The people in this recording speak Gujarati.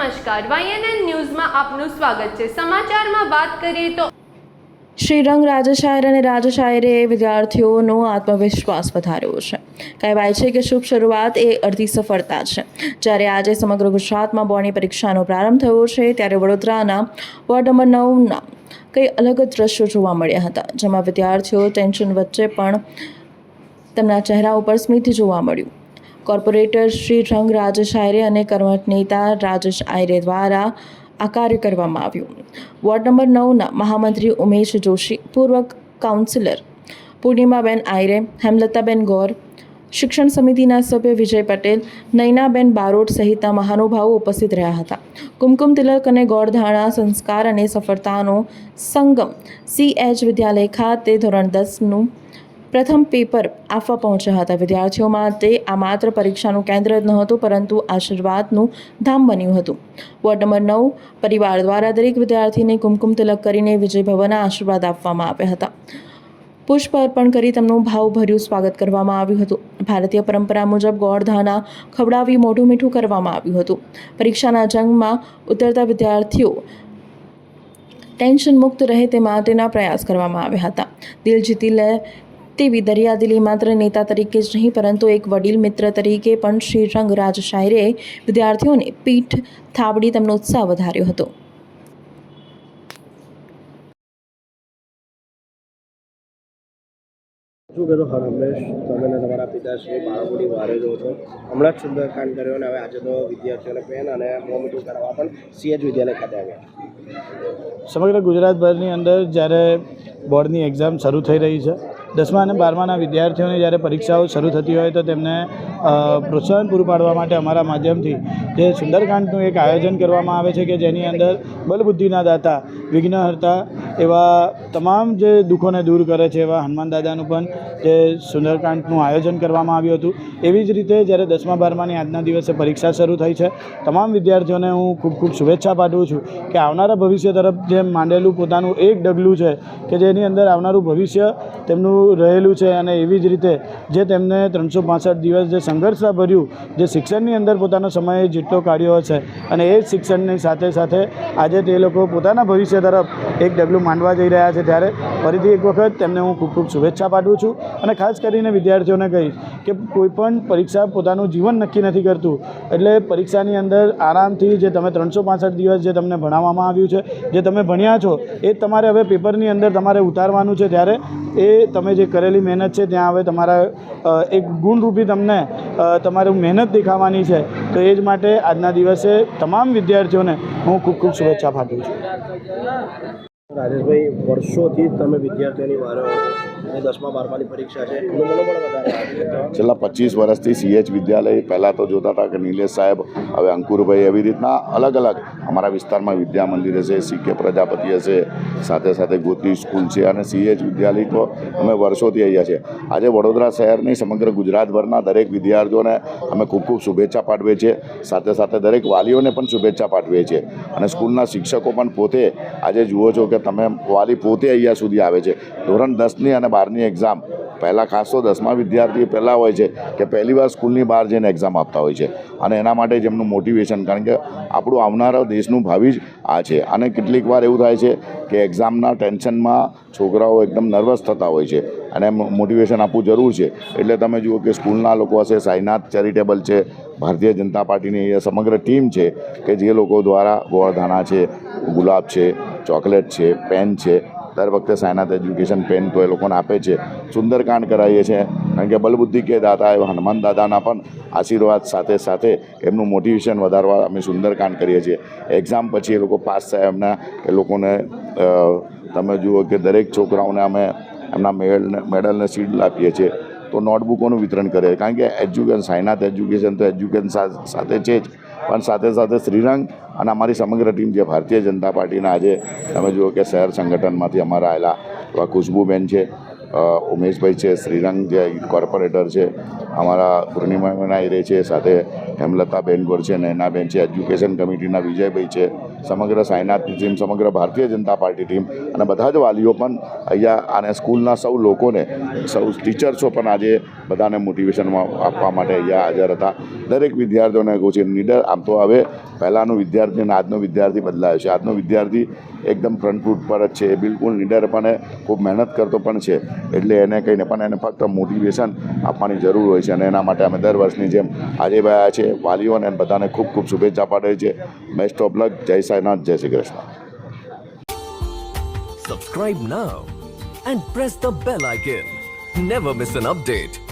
નમસ્કાર, YNN ન્યૂઝમાં આપનું સ્વાગત છે। સમાચારમાં વાત કરીએ તો શ્રીરંગ રાજશાયર અને રાજશાયરે વિદ્યાર્થીઓનો આત્મવિશ્વાસ વધાર્યો છે। કહેવાય છે કે શુભ શરૂઆત એ અડધી સફળતા છે। જ્યારે આજે સમગ્ર ગુજરાતમાં બોર્ડની પરીક્ષાનો પ્રારંભ થયો છે, ત્યારે વડોદરાના વોર્ડ નંબર 9ના કંઈ અલગ જ દ્રશ્યો જોવા મળ્યા હતા, જેમાં વિદ્યાર્થીઓ ટેન્શન વચ્ચે પણ તેમના ચહેરા ઉપર સ્મિત જોવા મળ્યું। કોર્પોરેટર શ્રીરંગ રાજશાયરે અને કર્મઠ નેતા રાજેશ આયરે દ્વારા આ કાર્ય કરવામાં આવ્યું। વોર્ડ નંબર 9ના મહામંત્રી ઉમેશ જોશી, પૂર્વ કાઉન્સિલર પૂર્ણિમાબેન આયરે, હેમલતાબેન ગૌર, શિક્ષણ સમિતિના સભ્ય વિજય પટેલ, નયનાબેન બારોટ સહિતના મહાનુભાવો ઉપસ્થિત રહ્યા હતા। કુમકુમ તિલક અને ગોળધાણા સંસ્કાર અને સફળતાનો સંગમ CH વિદ્યાલય ખાતે ધોરણ 10નું પ્રથમ પેપર આપવા પહોંચ્યા હતા। વિદ્યાર્થીઓ માટે આ માત્ર પરીક્ષાનું કેન્દ્ર જ નહોતું, પરંતુ આશીર્વાદનું ધામ બન્યું હતું। વોર્ડ નંબર 9 પરિવાર દ્વારા દરેક વિદ્યાર્થીને કુમકુમ તિલક કરીને વિજય ભવનના આશીર્વાદ આપવામાં આવ્યા હતા। પુષ્પ અર્પણ કરી તેમનું ભાવભર્યું સ્વાગત કરવામાં આવ્યું હતું। ભારતીય પરંપરા મુજબ ગોળધાના ખવડાવી મોઢું મીઠું કરવામાં આવ્યું હતું। પરીક્ષાના જંગમાં ઉતરતા વિદ્યાર્થીઓ ટેન્શન મુક્ત રહે તે માટેના પ્રયાસ કરવામાં આવ્યા હતા। દિલ જીતી લે તેવી દરિયાદિલી માત્ર નેતા તરીકે જ નહીં, પરંતુ એક વડીલ મિત્ર તરીકે પણ શ્રીરંગ રાજશાયરે વિદ્યાર્થીઓને પીઠ થાબડી તેમનો ઉત્સાહ વધાર્યો હતો। શું કહેતો હરમેશ, તમે ને તમારા પિતાશ્રી બાળકોની વારે જો છો, હમણાં જ સુંદરકાંડ કર્યો અને હવે આજે તો વિદ્યાર્થીઓને પેન અને મોં મીઠું કરાવવા પણ CH વિદ્યાલય ખાતે આવ્યા। સમગ્ર ગુજરાતભરની અંદર જ્યારે બોર્ડની એક્ઝામ શરૂ થઈ રહી છે, 10મા અને 12માના વિદ્યાર્થીઓની જ્યારે પરીક્ષાઓ શરૂ થતી હોય તો તેમને પ્રોત્સાહન પૂરું પાડવા માટે અમારા માધ્યમથી જે સુંદરકાંડનું એક આયોજન કરવામાં આવે છે કે જેની અંદર બલબુદ્ધિના દાતા, વિઘ્નહર્તા એવા તમામ જે દુઃખોને દૂર કરે છે એવા હનુમાન દાદાનું પણ જે સુંદરકાંડનું આયોજન કરવામાં આવ્યું હતું। એવી જ રીતે જ્યારે 10મા 12માની આજના દિવસે પરીક્ષા શરૂ થઈ છે, તમામ વિદ્યાર્થીઓને હું ખૂબ ખૂબ શુભેચ્છા પાઠવું છું કે આવનારા ભવિષ્ય તરફ જેમ માંડેલું પોતાનું એક ડગલું છે કે જેની અંદર આવનારું ભવિષ્ય તેમનું રહેલું છે, અને એવી જ રીતે જે તેમને 365 દિવસ જે સંઘર્ષભર્યું જે શિક્ષણની અંદર પોતાનો સમય જેટલો કાઢ્યો હશે, અને એ જ શિક્ષણની સાથે સાથે આજે તે લોકો પોતાના ભવિષ્ય તરફ એક ડગલું માંડવા જઈ રહ્યા છે, ત્યારે ફરીથી એક વખત તેમને હું ખૂબ ખૂબ શુભેચ્છા પાઠવું છું। અને ખાસ કરીને વિદ્યાર્થીઓને કહીશ કે કોઈપણ પરીક્ષા પોતાનું જીવન નક્કી નથી કરતું, એટલે પરીક્ષાની અંદર આરામથી જે તમે 365 દિવસ જે તમને ભણાવવામાં આવ્યું છે, જે તમે ભણ્યા છો, એ જ તમારે હવે પેપરની અંદર તમારે ઉતારવાનું છે। ત્યારે એ તમે જે કરેલી મહેનત છે ત્યાં હવે તમારા એક ગુણરૂપી તમને તમારું મહેનત દેખાવાની છે। તો એ જ માટે આજના દિવસે તમામ વિદ્યાર્થીઓને હું ખૂબ ખૂબ શુભેચ્છા પાઠવું છું। રાજેશભાઈ, વર્ષોથી તમે વિદ્યાર્થીઓની વારે અને 10મા 12માની પરીક્ષા છે, એનું મનોબળ વધારે છેલ્લા 25 વર્ષથી CH વિદ્યાલય પહેલાં તો જોતા હતા કે નિલેશ સાહેબ, હવે અંકુરભાઈ, એવી રીતના અલગ અલગ અમારા વિસ્તારમાં વિદ્યા મંદિર હશે, CK પ્રજાપતિ હશે, સાથે સાથે ગોત્રી સ્કૂલ છે, અને CH વિદ્યાલય તો અમે વર્ષોથી અહીંયા છે। આજે વડોદરા શહેરની સમગ્ર ગુજરાતભરના દરેક વિદ્યાર્થીઓને અમે ખૂબ ખૂબ શુભેચ્છા પાઠવીએ છીએ, સાથે સાથે દરેક વાલીઓને પણ શુભેચ્છા પાઠવીએ છીએ। અને સ્કૂલના શિક્ષકો પણ પોતે આજે જુઓ છો કે તમે વાલી પોતે અહીંયા સુધી આવે છે। ધોરણ 10ની અને 12ની એક્ઝામ પહેલાં ખાસ તો 10મા વિદ્યાર્થી પહેલાં હોય છે કે પહેલીવાર સ્કૂલની બહાર જઈને એક્ઝામ આપતા હોય છે, અને એના માટે જ એમનું મોટિવેશન, કારણ કે આપણું આવનારા દેશનું ભાવિ જ આ છે। અને કેટલીક વાર એવું થાય છે કે એક્ઝામના ટેન્શનમાં છોકરાઓ એકદમ નર્વસ થતા હોય છે, અને મોટિવેશન આપવું જરૂર છે। એટલે તમે જુઓ કે સ્કૂલના લોકો હશે, સાઈનાથ ચેરિટેબલ છે, ભારતીય જનતા પાર્ટીની એ સમગ્ર ટીમ છે કે જે લોકો દ્વારા ગોળધાણા છે, ગુલાબ છે, ચોકલેટ છે, પેન છે, દર વખતે સાયનાથ એજ્યુકેશન પેન તો એ લોકોને આપે છે। સુંદરકાંડ કરાવીએ છીએ કારણ કે બલબુદ્ધિ કે દાતા એવા હનુમાન દાદાના પણ આશીર્વાદ સાથે સાથે એમનું મોટિવેશન વધારવા અમે સુંદરકાંડ કરીએ છીએ। એક્ઝામ પછી એ લોકો પાસ થાય એમના એ લોકોને તમે જુઓ કે દરેક છોકરાઓને અમે એમના મેડલને શીલ્ડ આપીએ છીએ, તો નોટબુકોનું વિતરણ કરીએ, કારણ કે એજ્યુકેશન, સાયનાથ એજ્યુકેશન તો એજ્યુકેશન સાથે છે જ, પણ સાથે સાથે શ્રીરંગ અને અમારી સમગ્ર ટીમ જે ભારતીય જનતા પાર્ટીના આજે તમે જુઓ કે શહેર સંગઠનમાંથી અમારા આવેલા એવા ખુશ્બુબેન છે, ઉમેશભાઈ છે, શ્રીરંગ જે કોર્પોરેટર છે, અમારા પૂર્ણિમા રે છે, સાથે હેમલતાબેન ગોર છે, નૈનાબેન છે, એજ્યુકેશન કમિટીના વિજયભાઈ છે, સમગ્ર સાયનાથની ટીમ, સમગ્ર ભારતીય જનતા પાર્ટી ટીમ અને બધા જ વાલીઓ પણ અહીંયા અને સ્કૂલના સૌ લોકોને, સૌ ટીચર્સો પણ આજે બધાને મોટિવેશન આપવા માટે અહીંયા હાજર હતા. દરેક વિદ્યાર્થીઓને કહું છું નીડર, આમ તો હવે પહેલાંનો વિદ્યાર્થી અને આજનો વિદ્યાર્થી બદલાયો છે. આજનો વિદ્યાર્થી એકદમ ફ્રન્ટ ફૂટ પર જ છે, બિલકુલ નીડર પણ ખૂબ મહેનત કરતો પણ છે. એટલે એને કહીને પણ એને ફક્ત મોટિવેશન આપવાની જરૂર હોય છે અને એના માટે અમે દર વર્ષની જેમ આજે આવ્યા છે. વાલીઓને બધાને ખૂબ ખૂબ શુભેચ્છા પાઠવે છે. Best of luck. જય સાંઈનાથ, જય Shri Krishna. Subscribe now and press the bell icon. Never miss an update.